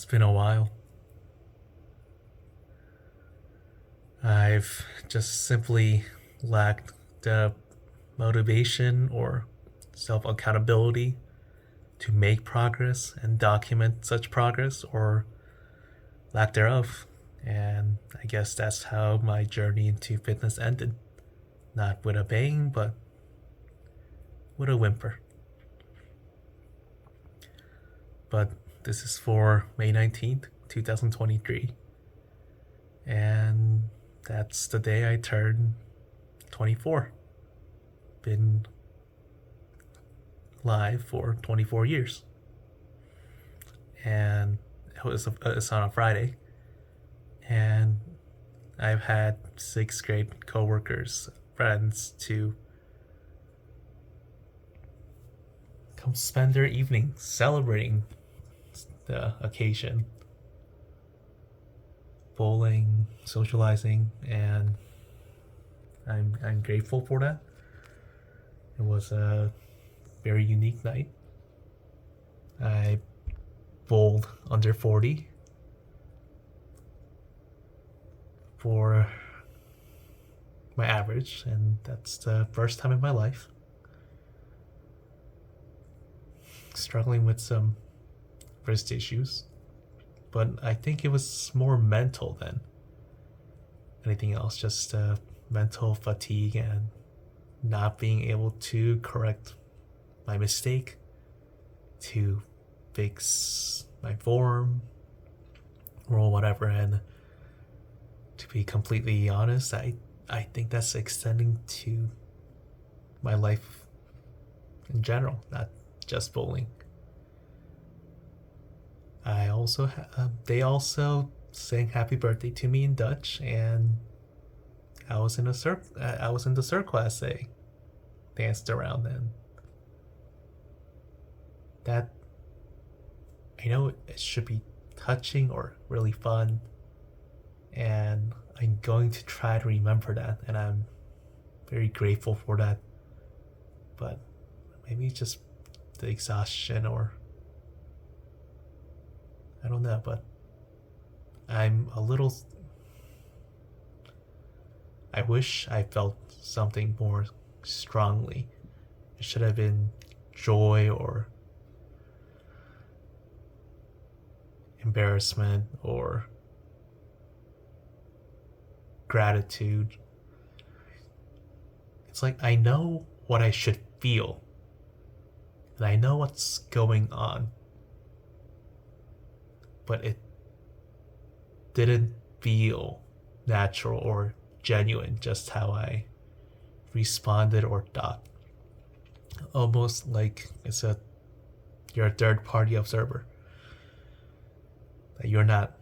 It's been a while. I've just simply lacked the motivation or self accountability to make progress and document such progress or lack thereof. And I guess that's how my journey into fitness ended. Not with a bang, but with a whimper. But this is for May 19th, 2023. And that's the day I turned 24. Been live for 24 years. And it's on a Friday. And I've had 6th grade coworkers, friends to come spend their evening celebrating the occasion, bowling, socializing, and I'm grateful for that. It was a very unique night. I bowled under 40 for my average, and that's the first time in my life. Struggling with some wrist issues, but I think it was more mental than anything else, just mental fatigue and not being able to correct my mistake, to fix my form or whatever. And to be completely honest, I think that's extending to my life in general, not just bowling. They also sang happy birthday to me in Dutch, and I was in the circle as they danced around. And that, I know it should be touching or really fun, and I'm going to try to remember that, and I'm very grateful for that. But maybe just the exhaustion, or I don't know, but I'm a little. I wish I felt something more strongly. It should have been joy or embarrassment or gratitude. It's like I know what I should feel, and I know what's going on, but it didn't feel natural or genuine, just how I responded or thought. Almost like you're a third party observer. That you're not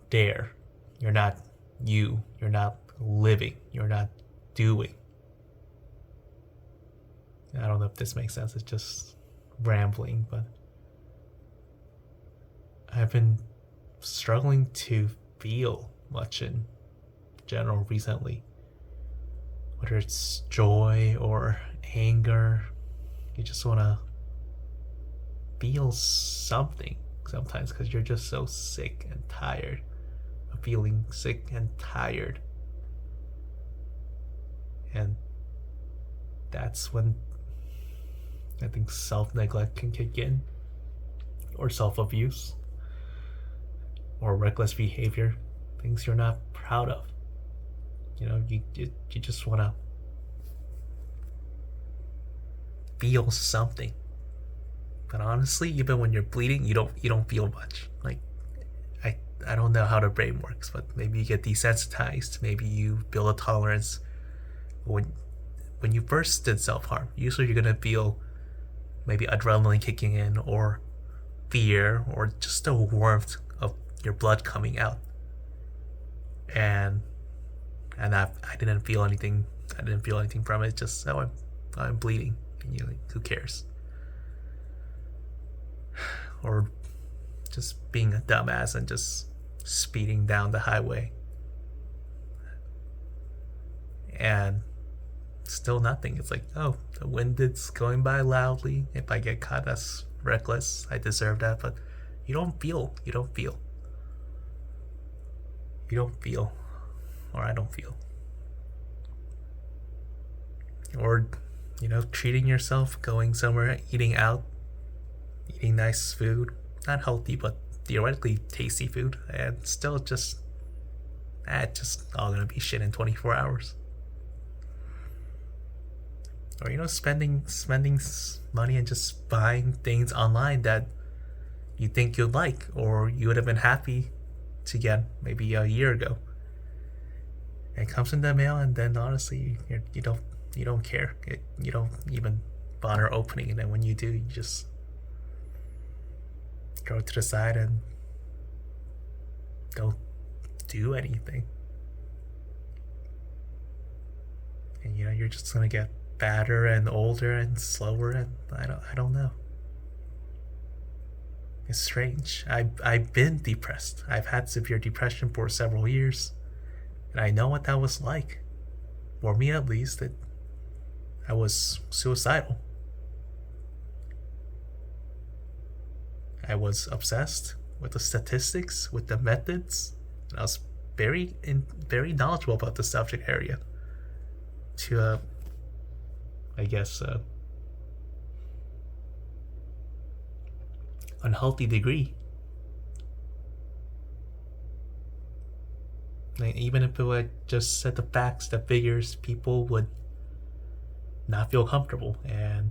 there. You're not you. You're not living. You're not doing. I don't know if this makes sense. It's just rambling, but I've been struggling to feel much in general recently. Whether it's joy or anger, you just want to feel something sometimes because you're just so sick and tired of feeling sick and tired. And that's when I think self-neglect can kick in, or self-abuse, or reckless behavior, things you're not proud of. You just want to feel something. But honestly, even when you're bleeding, you don't feel much. Like I don't know how the brain works, but maybe you get desensitized. Maybe you build a tolerance. When you first did self-harm, usually you're gonna feel maybe adrenaline kicking in, or fear, or just the warmth of your blood coming out. And I didn't feel anything. I didn't feel anything from it. Just, oh, I'm bleeding, and you're like, who cares? Or just being a dumbass and just speeding down the highway, and still nothing. It's like, oh, the wind is going by loudly. If I get caught, that's reckless. I deserve that. But You don't feel. You don't feel. Or I don't feel. Or, treating yourself, going somewhere, eating out, eating nice food. Not healthy, but theoretically tasty food. And still it's just all gonna be shit in 24 hours. Or, spending money and just buying things online that you think you'd like, or you would have been happy to get maybe a year ago. It comes in the mail, and then honestly, you don't care. You don't even bother opening it, and when you do, you just throw it to the side and don't do anything. And you're just gonna get fatter and older and slower, and I don't know. It's strange. I've been depressed. I've had severe depression for several years, and I know what that was like. For me, at least, I was suicidal. I was obsessed with the statistics, with the methods, and I was very knowledgeable about the subject area. To I guess unhealthy degree. Like, even if it would just set the facts, the figures, people would not feel comfortable, and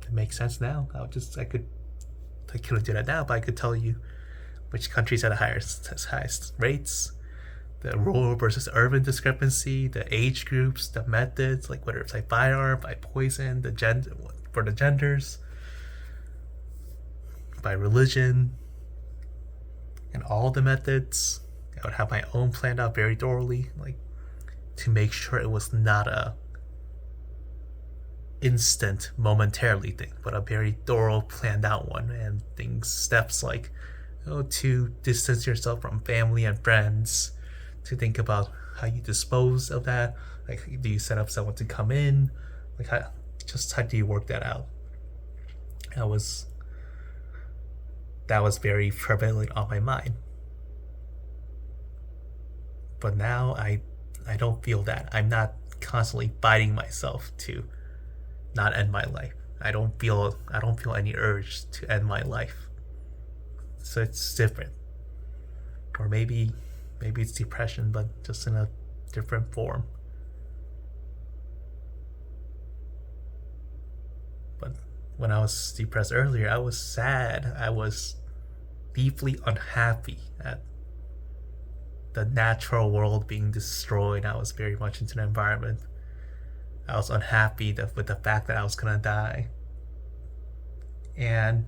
it makes sense now. I couldn't do that now, but I could tell you which countries had the highest rates, the rural versus urban discrepancy, the age groups, the methods, like whether it's like firearm, by poison, the gender for the genders, by religion, and all the methods. I would have my own planned out very thoroughly, like to make sure it was not a instant, momentarily thing, but a very thorough, planned out one. And steps like, to distance yourself from family and friends, to think about how you dispose of that. Like, do you set up someone to come in? Like, how do you work that out? That was very prevalent on my mind. But now I don't feel that. I'm not constantly fighting myself to not end my life. I don't feel any urge to end my life. So it's different. Or maybe it's depression, but just in a different form. But when I was depressed earlier, I was sad. I was deeply unhappy at the natural world being destroyed. I was very much into the environment. I was unhappy with the fact that I was gonna die. And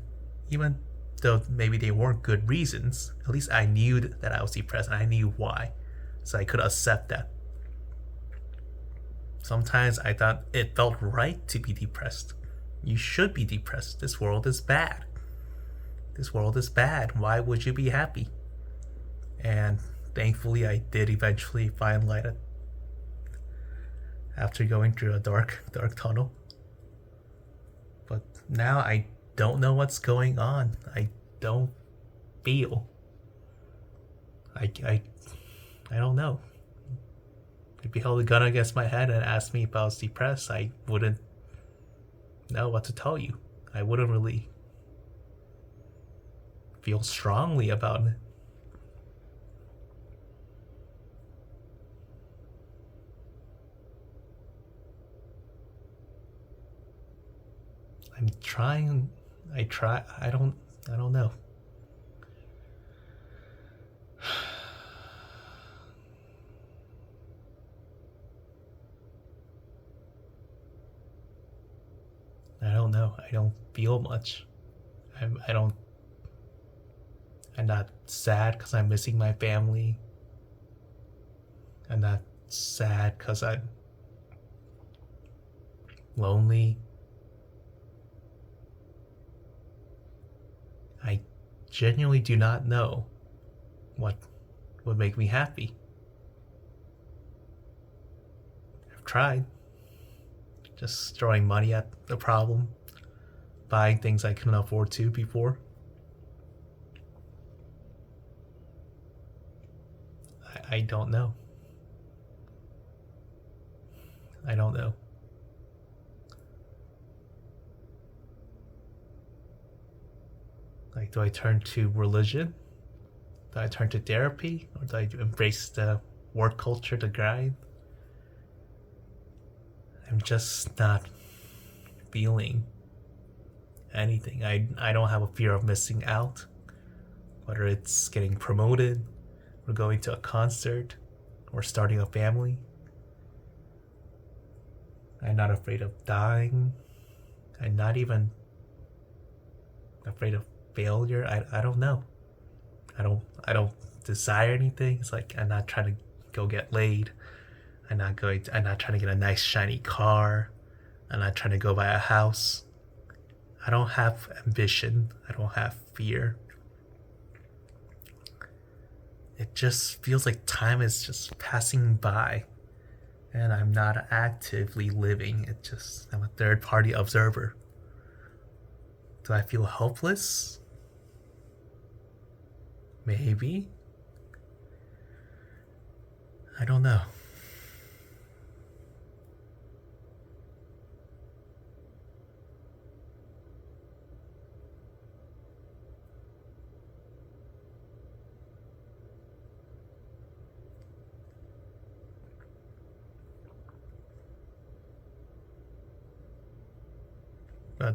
even though maybe they weren't good reasons, at least I knew that I was depressed, and I knew why. So I could accept that. Sometimes I thought it felt right to be depressed. You should be depressed. This world is bad. This world is bad. Why would you be happy? And thankfully, I did eventually find light after going through a dark tunnel. But now I don't know what's going on. I don't feel. I don't know. If you held a gun against my head and asked me if I was depressed, I wouldn't know what to tell you. I wouldn't really feel strongly about it. I'm trying. I try. I don't know. I don't know. I don't feel much. I don't. I'm not sad because I'm missing my family. I'm not sad because I'm lonely. I genuinely do not know what would make me happy. I've tried. Just throwing money at the problem, buying things I couldn't afford to before. I don't know. I don't know. Like, do I turn to religion? Do I turn to therapy? Or do I embrace the work culture, the grind? I'm just not feeling anything. I don't have a fear of missing out, whether it's getting promoted, or going to a concert, or starting a family. I'm not afraid of dying. I'm not even afraid of failure. I don't know. I don't desire anything. It's like I'm not trying to go get laid. I'm not trying to get a nice shiny car. I'm not trying to go buy a house. I don't have ambition. I don't have fear. It just feels like time is just passing by and I'm not actively living. I'm a third party observer. Do I feel hopeless? Maybe. I don't know. But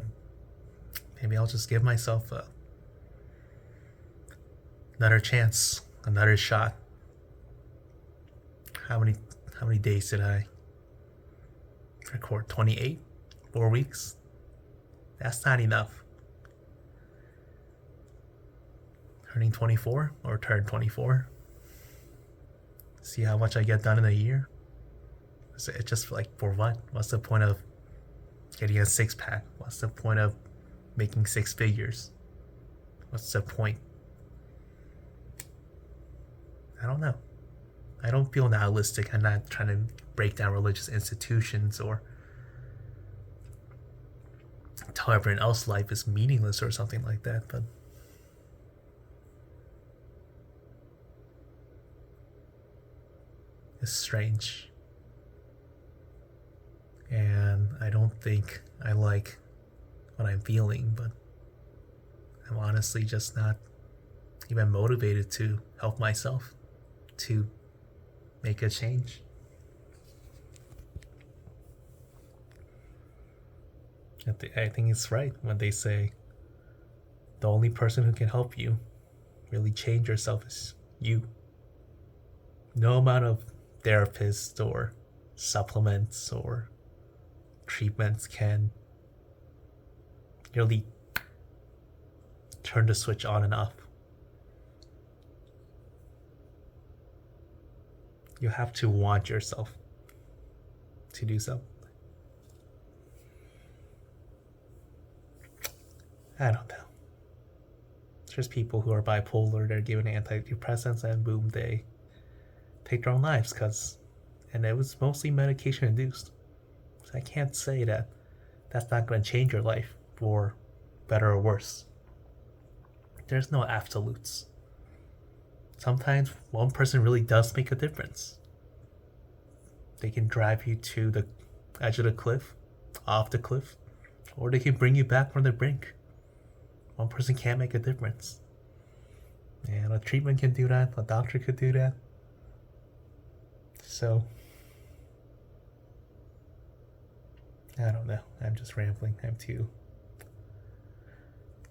maybe I'll just give myself another chance, another shot. How many how many days did I record? 28? 4 weeks? That's not enough. Turning 24 or turn 24. See how much I get done in a year. It's just like, for what? What's the point of getting a six pack? What's the point of making six figures? What's the point? I don't know. I don't feel nihilistic. I'm not trying to break down religious institutions or tell everyone else life is meaningless or something like that, but it's strange. And I don't think I like what I'm feeling, but I'm honestly just not even motivated to help myself to make a change. I think it's right when they say the only person who can help you really change yourself is you. No amount of therapists or supplements or treatments can really turn the switch on and off. You have to want yourself to do so. I don't know. There's people who are bipolar, they're given antidepressants, and boom, they take their own lives and it was mostly medication induced. So I can't say that that's not going to change your life for better or worse. There's no absolutes. Sometimes one person really does make a difference. They can drive you to the edge of the cliff, off the cliff, or they can bring you back from the brink. One person can't make a difference. And a treatment can do that, a doctor could do that. So, I don't know. I'm just rambling. I'm too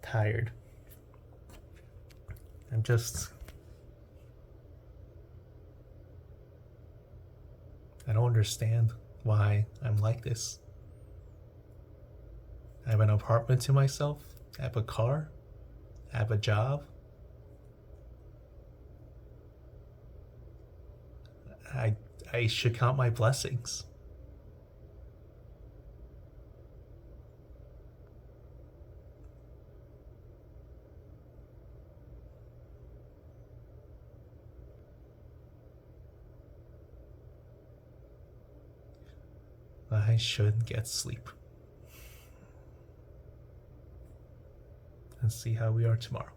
tired. I don't understand why I'm like this. I have an apartment to myself. I have a car. I have a job. I should count my blessings. I should get sleep. And see how we are tomorrow.